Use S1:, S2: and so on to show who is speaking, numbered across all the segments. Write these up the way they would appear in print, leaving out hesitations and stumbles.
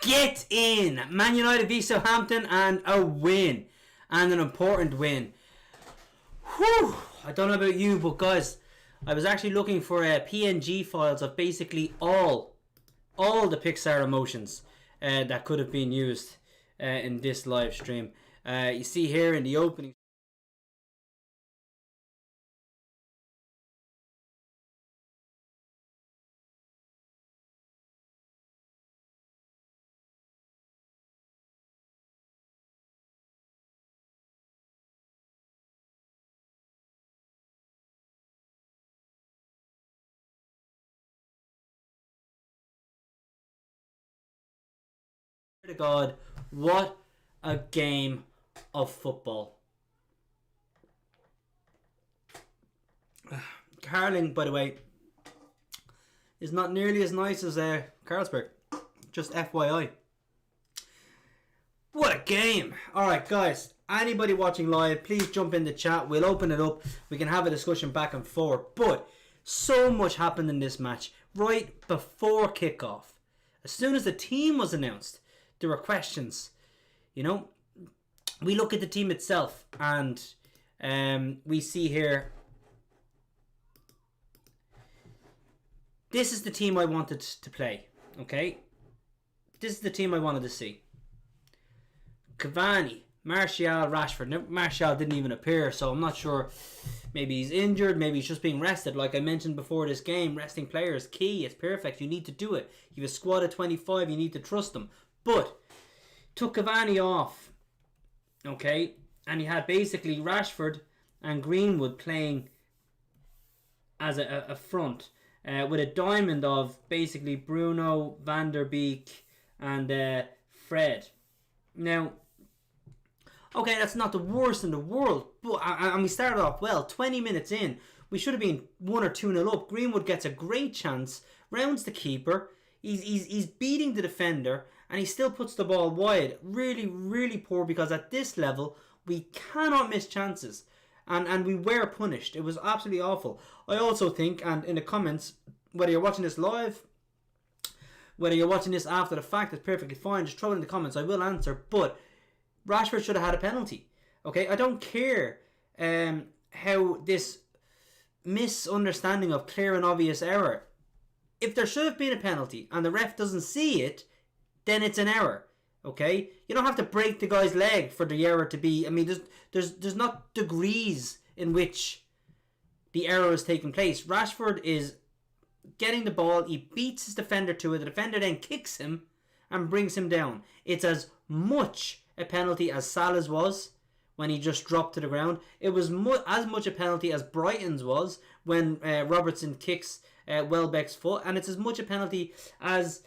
S1: Get in! Man United v Southampton and a win. And an important win. Whew! I don't know about you, but guys, I was actually looking for PNG files of basically all the Pixar emotions that could have been used in this live stream. You see here in the opening. To God, what a game of football. Carling, by the way, is not nearly as nice as Carlsberg. Just FYI. What a game! Alright guys, anybody watching live, please jump in the chat. We'll open it up. We can have a discussion back and forth. But so much happened in this match right before kickoff. As soon as the team was announced, there were questions. You know, we look at the team itself and we see here, this is the team I wanted to play. Okay, this is the team I wanted to see. Cavani, Martial, Rashford. Now, Martial didn't even appear, so I'm not sure. Maybe he's injured, maybe he's just being rested. Like I mentioned before this game, resting players key. It's perfect. You need to do it. You have a squad of 25. You need to trust them. But took Cavani off, okay, and he had basically Rashford and Greenwood playing as a front with a diamond of basically Bruno, Van der Beek and Fred. Now, okay, that's not the worst in the world, but and we started off well. 20 minutes in, we should have been 1 or 2-0 up. Greenwood gets a great chance, rounds the keeper. He's beating the defender, and he still puts the ball wide. Really, really poor, because at this level, we cannot miss chances. And we were punished. It was absolutely awful. I also think, and in the comments, whether you're watching this live, whether you're watching this after the fact, it's perfectly fine. Just throw it in the comments. I will answer. But Rashford should have had a penalty. Okay, I don't care how this misunderstanding of clear and obvious error. If there should have been a penalty and the ref doesn't see it, then it's an error. Okay, you don't have to break the guy's leg for the error to be. I mean, there's not degrees in which the error is taking place. Rashford is getting the ball. He beats his defender to it. The defender then kicks him and brings him down. It's as much a penalty as Salah's was when he just dropped to the ground. It was as much a penalty as Brighton's was when Robertson kicks Welbeck's foot, and it's as much a penalty as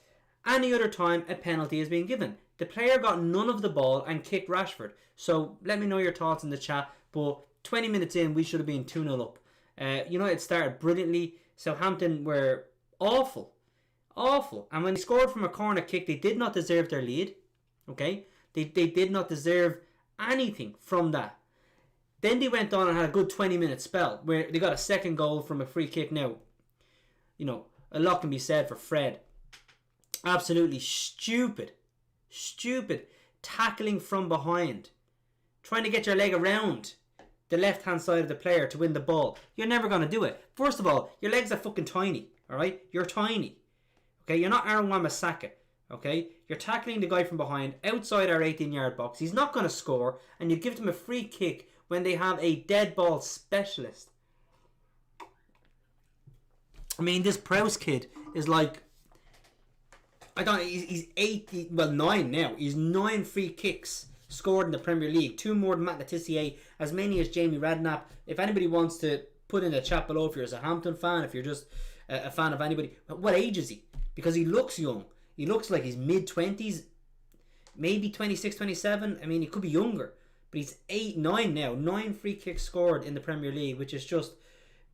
S1: any other time a penalty is being given. The player got none of the ball and kicked Rashford. So let me know your thoughts in the chat. But 20 minutes in, we should have been 2-0 up. United started brilliantly. Southampton were awful. Awful. And when they scored from a corner kick, they did not deserve their lead. Okay? They did not deserve anything from that. Then they went on and had a good 20-minute spell where they got a second goal from a free kick. Now, you know, a lot can be said for Fred. Absolutely stupid tackling from behind, trying to get your leg around the left hand side of the player to win the ball. You're never going to do it. First of all, your legs are fucking tiny. Alright, you're tiny. Okay, you're not Aaron Wan-Bissaka. Okay, you're tackling the guy from behind outside our 18-yard box. He's not going to score, and you give them a free kick when they have a dead ball specialist. I mean, this Prowse kid is like, he's 9 now. He's 9 free kicks scored in the Premier League. 2 more than Matt Letitia, as many as Jamie Redknapp. If anybody wants to put in a chat below, if you're a Southampton fan, if you're just a fan of anybody, what age is he? Because he looks young. He looks like he's mid-20s, maybe 26, 27. I mean, he could be younger. But he's 9 now. 9 free kicks scored in the Premier League, which is just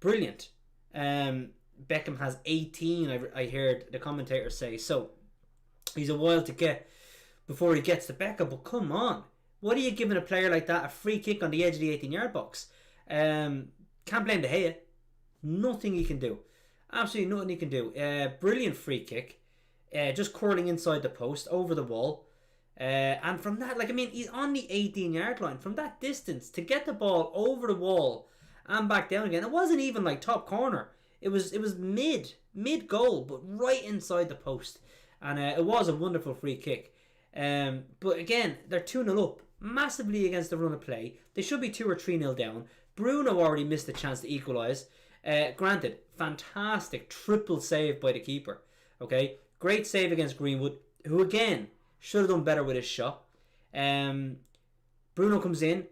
S1: brilliant. Beckham has 18, I heard the commentator say. So he's a while to get before he gets to Beckham. But come on, what are you giving a player like that a free kick on the edge of the 18-yard box? Can't blame De Gea. Nothing he can do. Absolutely nothing he can do. Brilliant free kick. just curling inside the post, over the wall. And from that, he's on the 18-yard line. From that distance, to get the ball over the wall and back down again, it wasn't even like top corner. It was mid goal, but right inside the post. And it was a wonderful free kick. But again, they're 2-0 up, massively against the run of play. They should be 2 or 3-0 down. Bruno already missed the chance to equalise. Granted, fantastic triple save by the keeper. Okay, great save against Greenwood, who again should have done better with his shot. Bruno comes in,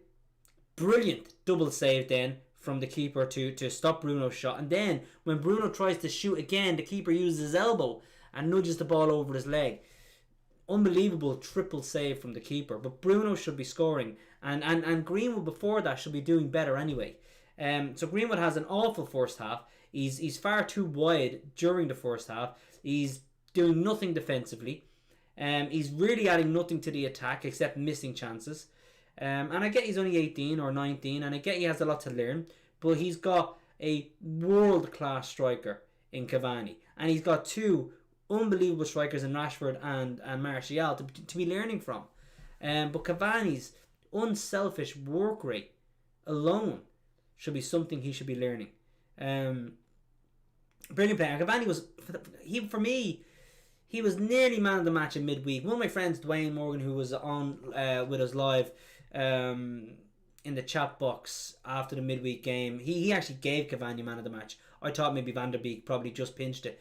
S1: brilliant double save then from the keeper to stop Bruno's shot. And then when Bruno tries to shoot again, the keeper uses his elbow and nudges the ball over his leg. Unbelievable triple save from the keeper. But Bruno should be scoring. And Greenwood before that should be doing better anyway. So Greenwood has an awful first half. He's far too wide during the first half. He's doing nothing defensively. He's really adding nothing to the attack except missing chances. And I get he's only 18 or 19, and I get he has a lot to learn, but he's got a world-class striker in Cavani, and he's got 2 unbelievable strikers in Rashford and Martial to be learning from. But Cavani's unselfish work rate alone should be something he should be learning. Brilliant player. Cavani was, for me, he was nearly man of the match in midweek. One of my friends, Dwayne Morgan, who was on with us live in the chat box after the midweek game, he actually gave Cavani man of the match. I thought maybe Van der Beek probably just pinched it.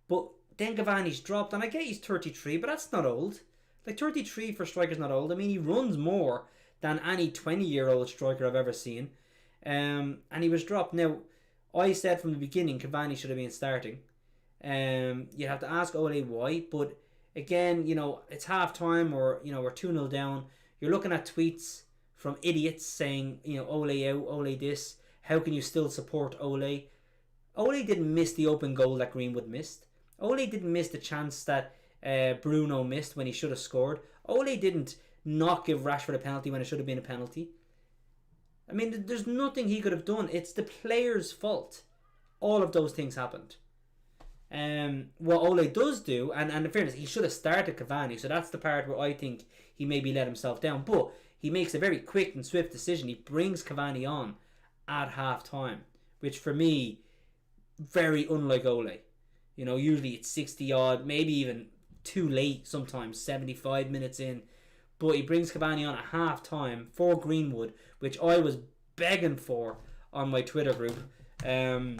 S1: But then Cavani's dropped, and I get he's 33, but that's not old. Like, 33 for strikers not old. I mean, he runs more than any 20-year-old striker I've ever seen. And he was dropped. Now, I said from the beginning Cavani should have been starting. You have to ask Ole why, but again, it's half time, or we're 2-0 down. You're looking at tweets from idiots saying, Ole out, Ole this. How can you still support Ole? Ole didn't miss the open goal that Greenwood missed. Ole didn't miss the chance that Bruno missed when he should have scored. Ole didn't not give Rashford a penalty when it should have been a penalty. I mean, there's nothing he could have done. It's the player's fault. All of those things happened. What Ole does do, and in fairness, he should have started Cavani, so that's the part where I think he maybe let himself down. But he makes a very quick and swift decision. He brings Cavani on at half time, which for me, very unlike Ole. Usually it's 60 odd, maybe even too late sometimes, 75 minutes in. But he brings Cavani on at half time for Greenwood, which I was begging for on my Twitter group. I'm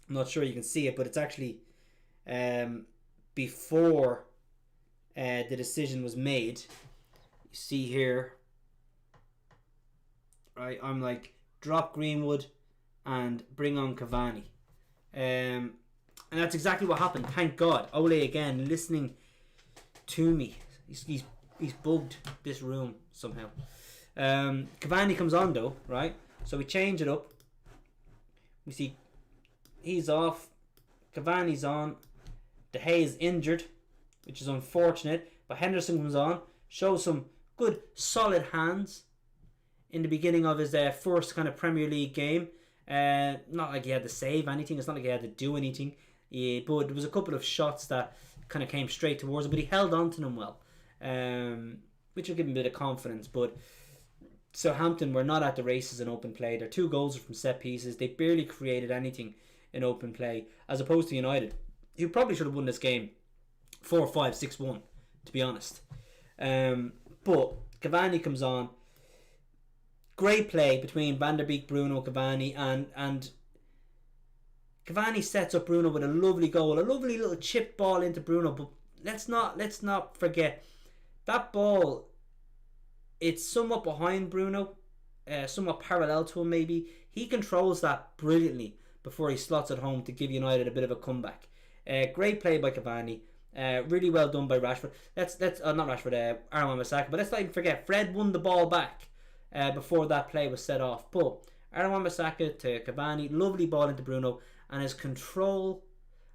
S1: not sure you can see it, but it's actually before the decision was made. You see here, right? I'm like, drop Greenwood and bring on Cavani. And that's exactly what happened. Thank God. Ole again listening to me. He's bugged this room somehow. Cavani comes on though, right? So we change it up. We see he's off. Cavani's on. De Gea is injured, which is unfortunate. But Henderson comes on, shows some good solid hands in the beginning of his first kind of Premier League game. Not like he had to save anything. It's not like he had to do anything. But there was a couple of shots that kind of came straight towards him, but he held on to them well, which will give him a bit of confidence. But Southampton were not at the races in open play. Their 2 goals were from set pieces. They barely created anything in open play, as opposed to United, who probably should have won this game 4-5, 6-1, to be honest. But Cavani comes on. Great play between Van der Beek, Bruno, Cavani, and Cavani sets up Bruno with a lovely goal, a lovely little chip ball into Bruno. But let's not forget that ball. It's somewhat behind Bruno, somewhat parallel to him maybe. He controls that brilliantly before he slots it home to give United a bit of a comeback. Great play by Cavani. Really well done by Rashford. Let's not Rashford, Aaron Wan-Bissaka. But let's not even forget, Fred won the ball back before that play was set off. But Aaron Wan-Bissaka to Cavani, lovely ball into Bruno, and his control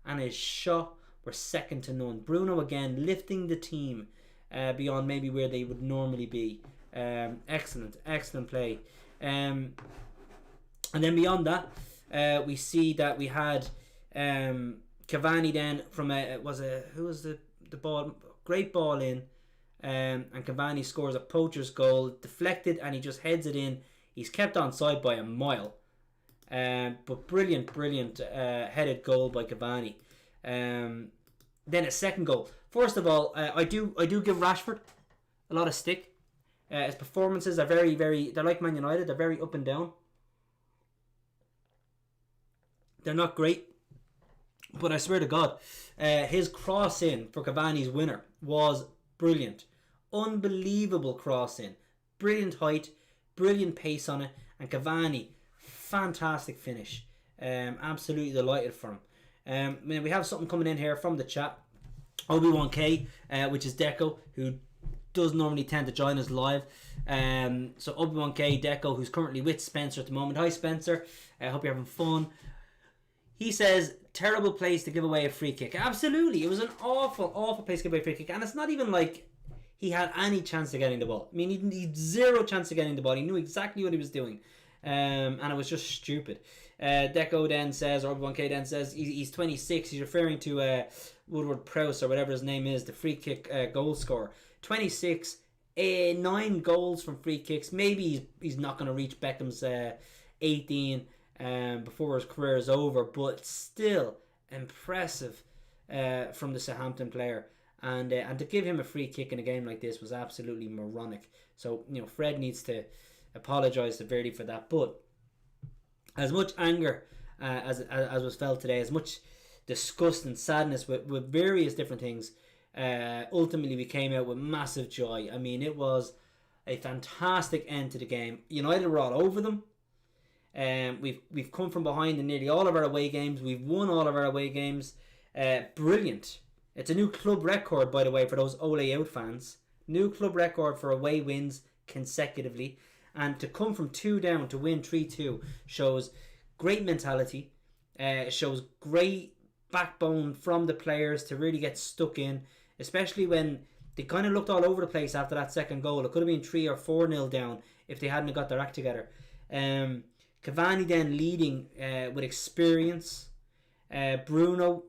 S1: and his shot were second to none. Bruno again lifting the team beyond maybe where they would normally be. Excellent play. And then beyond that, we see that we had Cavani then from who was the ball? Great ball in, and Cavani scores a poacher's goal, deflected, and he just heads it in. He's kept onside by a mile, but brilliant headed goal by Cavani. Then a second goal. First of all, I do give Rashford a lot of stick. His performances are very, they're like Man United, they're very up and down. They're not great, but I swear to God, his cross in for Cavani's winner was brilliant. Unbelievable cross in. Brilliant height, brilliant pace on it, and Cavani, fantastic finish. Absolutely delighted for him. We have something coming in here from the chat. Obi-Wan-K, which is Deco, who does normally tend to join us live. So Obi-Wan-K, Deco, who's currently with Spencer at the moment. Hi Spencer, I hope you're having fun. He says, terrible place to give away a free kick. Absolutely, it was an awful place to give away a free kick. And it's not even like he had any chance of getting the ball. I mean, he had zero chance of getting the ball. He knew exactly what he was doing. And it was just stupid. Deco then says, or Obi-Wan-K then says, he's 26. He's referring to Woodward Prowse, or whatever his name is, the free kick goal scorer. 26, 9 goals from free kicks. Maybe he's not going to reach Beckham's 18 before his career is over, but still impressive from the Southampton player. And to give him a free kick in a game like this was absolutely moronic. So, Fred needs to apologise to Verdi for that. But as much anger as was felt today, as much disgust and sadness with various different things, ultimately we came out with massive joy. I mean, it was a fantastic end to the game. United were all over them. We've come from behind in nearly all of our away games. We've won all of our away games. Brilliant. It's a new club record, by the way, for those Ole out fans. New club record for away wins consecutively. And to come from 2 down to win 3-2 shows great mentality. Shows great backbone from the players to really get stuck in. Especially when they kind of looked all over the place after that second goal. It could have been 3 or 4-0 down if they hadn't got their act together. Cavani then leading with experience. Bruno,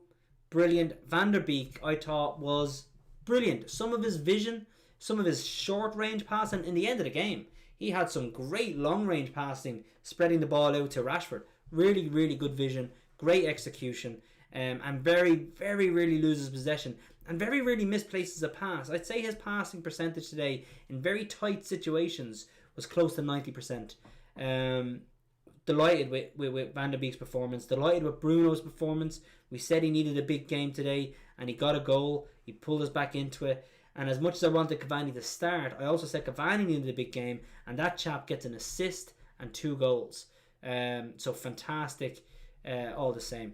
S1: brilliant. Van der Beek, I thought, was brilliant. Some of his vision, some of his short range passing. In the end of the game, he had some great long range passing, spreading the ball out to Rashford. Really, really good vision, great execution, and very rarely loses possession, and very rarely misplaces a pass. I'd say his passing percentage today in very tight situations was close to 90%. Delighted with Van der Beek's performance, delighted with Bruno's performance. We said he needed a big game today, and he got a goal. He pulled us back into it. And as much as I wanted Cavani to start, I also said Cavani needed a big game, and that chap gets an assist and 2 goals. So fantastic, all the same.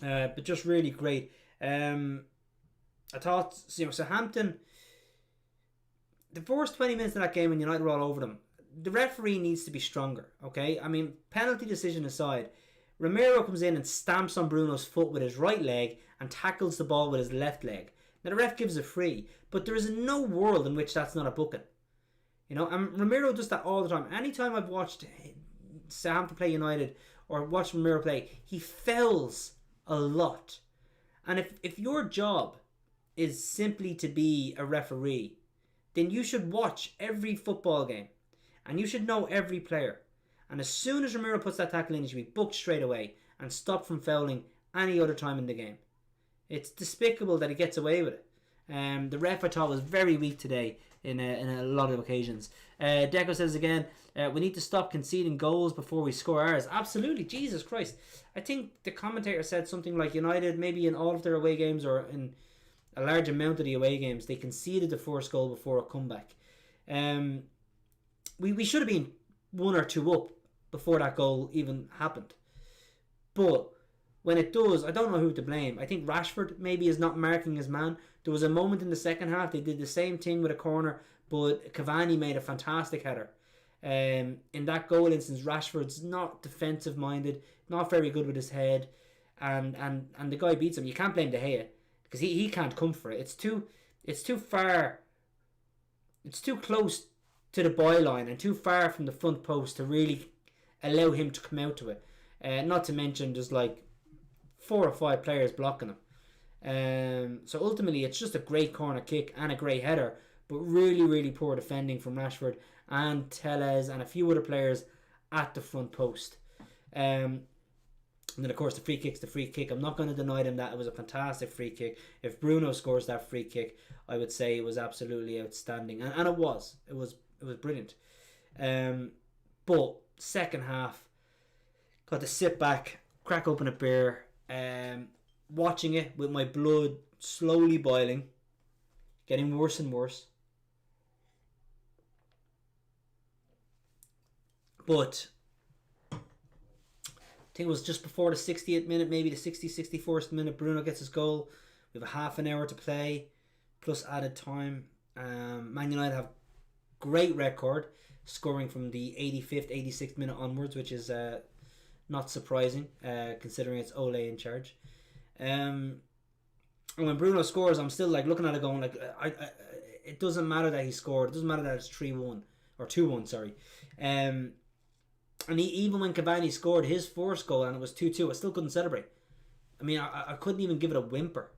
S1: But just really great. I thought, Southampton, the first 20 minutes of that game when United were all over them, the referee needs to be stronger, okay? I mean, penalty decision aside, Romero comes in and stamps on Bruno's foot with his right leg and tackles the ball with his left leg. Now, the ref gives a free, but there is no world in which that's not a booking. And Romero does that all the time. Anytime I've watched Southampton play United or watched Romero play, he fouls a lot. And if your job is simply to be a referee, then you should watch every football game. And you should know every player. And as soon as Romero puts that tackle in, he should be booked straight away and stopped from fouling any other time in the game. It's despicable that he gets away with it. The ref, I thought, was very weak today in a lot of occasions. Deco says again, we need to stop conceding goals before we score ours. Absolutely, Jesus Christ. I think the commentator said something like United, maybe in all of their away games or in a large amount of the away games, they conceded the first goal before a comeback. We should have been 1 or 2 up before that goal even happened. But when it does, I don't know who to blame. I think Rashford maybe is not marking his man. There was a moment in the second half they did the same thing with a corner, but Cavani made a fantastic header. In that goal instance, Rashford's not defensive minded, not very good with his head, and the guy beats him. You can't blame De Gea because he can't come for it. It's too far. It's too close to the byline and too far from the front post to really allow him to come out to it. Not to mention there's like 4 or 5 players blocking him. So ultimately, it's just a great corner kick and a great header, but really, really poor defending from Rashford and Tellez and a few other players at the front post. And then, of course, the free kick's the free kick. I'm not going to deny them that it was a fantastic free kick. If Bruno scores that free kick, I would say it was absolutely outstanding, and it was brilliant. But second half, got to sit back, crack open a beer, watching it with my blood slowly boiling, getting worse and worse. But I think it was just before the 60th minute, maybe the 64th minute, Bruno gets his goal. We have a half an hour to play, plus added time. Man United have great record, scoring from the 85th, 86th minute onwards, which is not surprising, considering it's Ole in charge. And when Bruno scores, I'm still like looking at it going like, it doesn't matter that he scored. It doesn't matter that it's 3-1 or 2-1. Sorry. And even when Cavani scored his first goal and it was 2-2, I still couldn't celebrate. I mean, I couldn't even give it a whimper.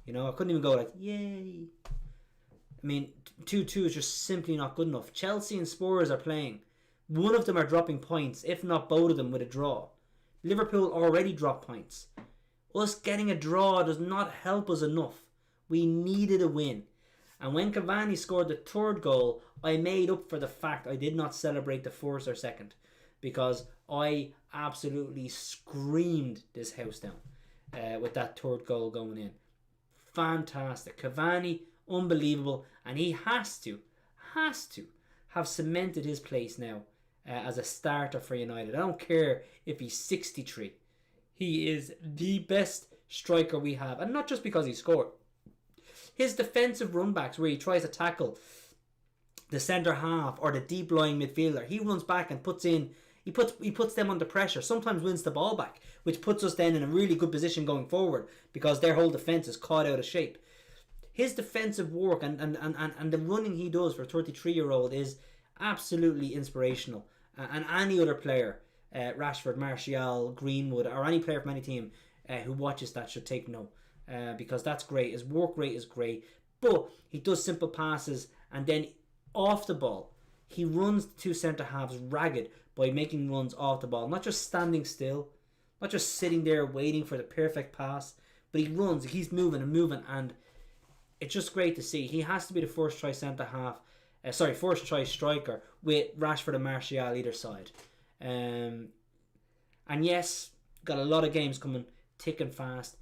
S1: You know, I couldn't even go like, yay. I mean, 2-2 is just simply not good enough. Chelsea and Spurs are playing. One of them are dropping points, if not both of them, with a draw. Liverpool already dropped points. Us getting a draw does not help us enough. We needed a win. And when Cavani scored the third goal, I made up for the fact I did not celebrate the first or second, because I absolutely screamed this house down with that third goal going in. Fantastic. Cavani, unbelievable. And he has to have cemented his place now as a starter for United. I don't care if he's 63. He is the best striker we have. And not just because he scored. His defensive run-backs where he tries to tackle the centre half or the deep lying midfielder, he runs back and puts them under pressure, sometimes wins the ball back, which puts us then in a really good position going forward because their whole defence is caught out of shape. His defensive work and the running he does for a 33-year-old is absolutely inspirational. And any other player, Rashford, Martial, Greenwood, or any player from any team who watches that should take note. Because that's great. His work rate is great. But he does simple passes, and then off the ball, he runs the two centre halves ragged by making runs off the ball. Not just standing still, not just sitting there waiting for the perfect pass, but he runs, he's moving, and it's just great to see. He has to be the first choice centre half, first choice striker with Rashford and Martial either side. And yes, got a lot of games coming thick and fast.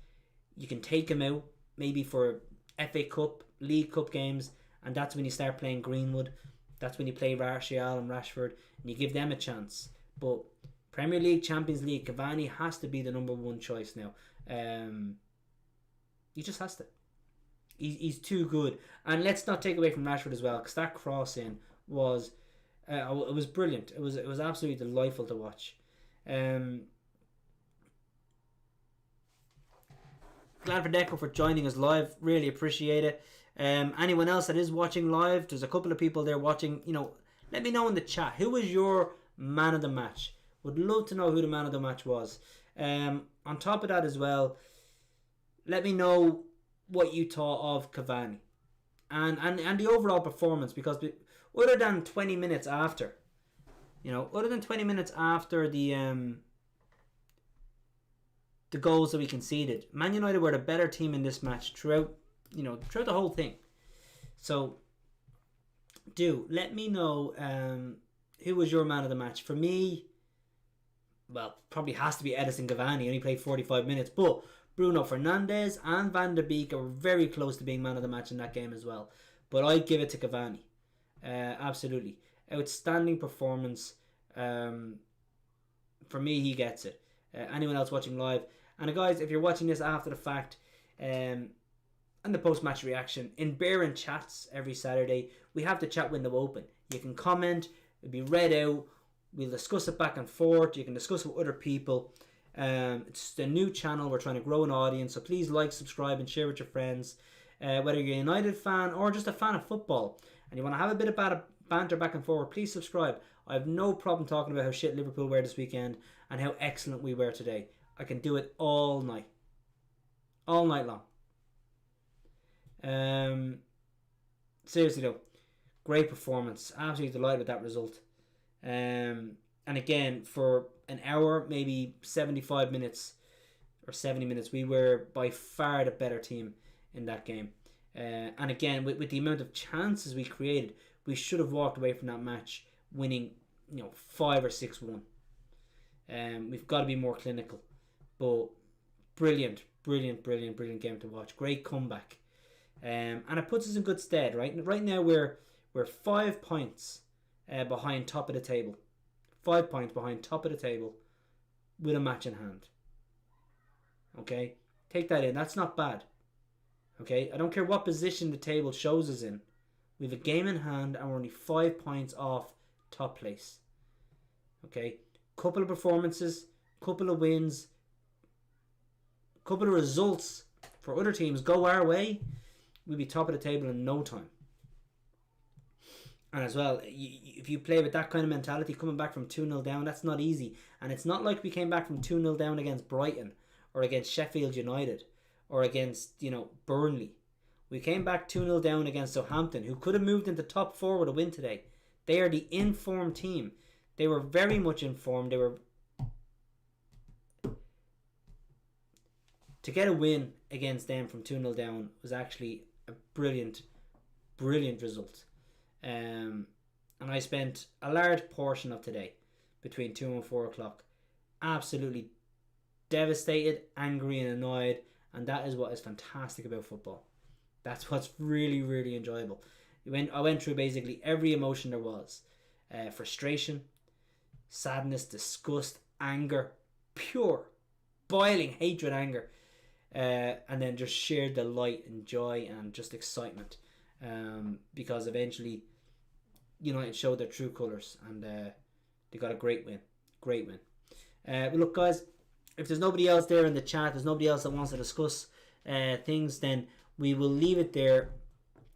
S1: You can take him out maybe for FA Cup, League Cup games, and that's when you start playing Greenwood. That's when you play Martial and Rashford, and you give them a chance. But Premier League, Champions League, Cavani has to be the number one choice now. He just has to. He's too good. And let's not take away from Rashford as well, because that cross in was it was brilliant. It was absolutely delightful to watch. Glad for Deco for joining us live. Really appreciate it. Anyone else that is watching live, there's a couple of people there watching. Let me know in the chat. Who was your man of the match? Would love to know who the man of the match was. On top of that as well, let me know what you thought of Cavani and the overall performance, because other than 20 minutes after, the goals that we conceded, Man United were the better team in this match throughout the whole thing. So let me know who was your man of the match. For me, well, probably has to be Edison Cavani. Only played 45 minutes, but Bruno Fernandes and Van der Beek are very close to being man of the match in that game as well. But I'd give it to Cavani. Absolutely. Outstanding performance. For me, he gets it. Anyone else watching live? And guys, if you're watching this after the fact, and the post-match reaction, in Baron Chats every Saturday, we have the chat window open. You can comment, it'll be read out, we'll discuss it back and forth, you can discuss it with other people. It's a new channel, we're trying to grow an audience, so please like, subscribe and share with your friends. Whether you're a United fan or just a fan of football, and you want to have a bit of banter back and forth, please subscribe. I have no problem talking about how shit Liverpool were this weekend and how excellent we were today. I can do it all night. all night long. Seriously though, great performance. Absolutely delighted with that result. And again, for an hour, maybe 75 minutes or 70 minutes, we were by far the better team in that game. And again, with the amount of chances we created, we should have walked away from that match winning, 5 or 6-1. We've got to be more clinical. But brilliant game to watch. Great comeback. And it puts us in good stead, right? Right now we're 5 points behind top of the table. 5 points behind top of the table with a match in hand. Okay? Take that in. That's not bad. Okay? I don't care what position the table shows us in. We have a game in hand and we're only 5 points off top place. Okay? Couple of performances, couple of wins, couple of results for other teams go our way, we'll be top of the table in no time. And as well, if you play with that kind of mentality, coming back from 2-0 down, that's not easy. And it's not like we came back from 2-0 down against Brighton or against Sheffield United or against, Burnley. We came back 2-0 down against Southampton, who could have moved into top 4 with a win today. They are the informed team. They were very much informed. To get a win against them from 2-0 down was actually a brilliant result. And I spent a large portion of today, between 2 and 4 o'clock, absolutely devastated, angry and annoyed. And that is what is fantastic about football. That's what's really, really enjoyable. I went through basically every emotion there was. Frustration, sadness, disgust, anger, pure, boiling hatred, anger. And then just sheer delight and joy and just excitement. Because eventually United showed their true colours and they got a great win. But look, guys, if there's nobody else there in the chat, there's nobody else that wants to discuss things, then we will leave it there.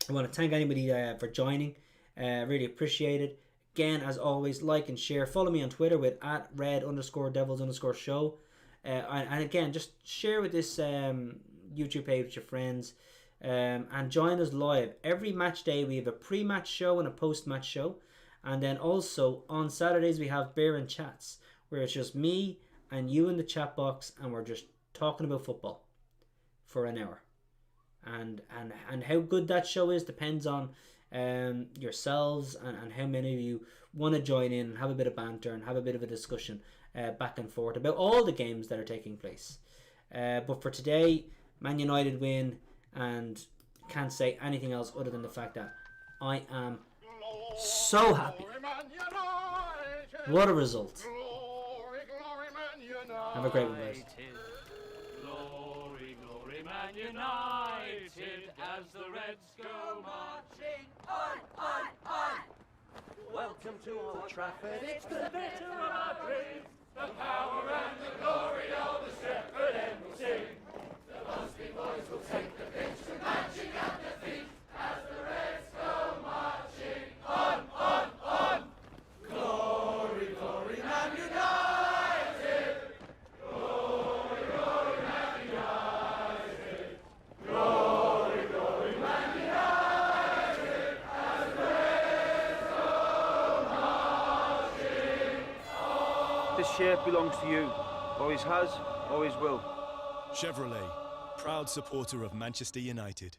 S1: I want to thank anybody for joining. Really appreciate it. Again, as always, like and share. Follow me on Twitter with @red_devils_show. And again, just share with this YouTube page with your friends. And join us live. Every match day we have a pre-match show and a post-match show. And then also on Saturdays we have Beer and Chats, where it's just me and you in the chat box and we're just talking about football for an hour. And how good that show is depends on yourselves and how many of you want to join in and have a bit of banter and have a bit of a discussion back and forth about all the games that are taking place. But for today, Man United win, and can't say anything else other than the fact that I am so happy. What a result. Have a great one, guys.
S2: Glory, glory, Man United, as the Reds go marching on. Welcome to Old Trafford, it's the better of our dreams. The power and the glory of the Shepherd end will sing. The Busby boys will take the pitch with marching at their feet as the Reds go marching on. Glory, glory, Man United. Glory, glory, Man United. Glory, glory, Man United. As the Reds go marching on.
S3: This shirt belongs to you. Always has, always will.
S4: Chevrolet, proud supporter of Manchester United.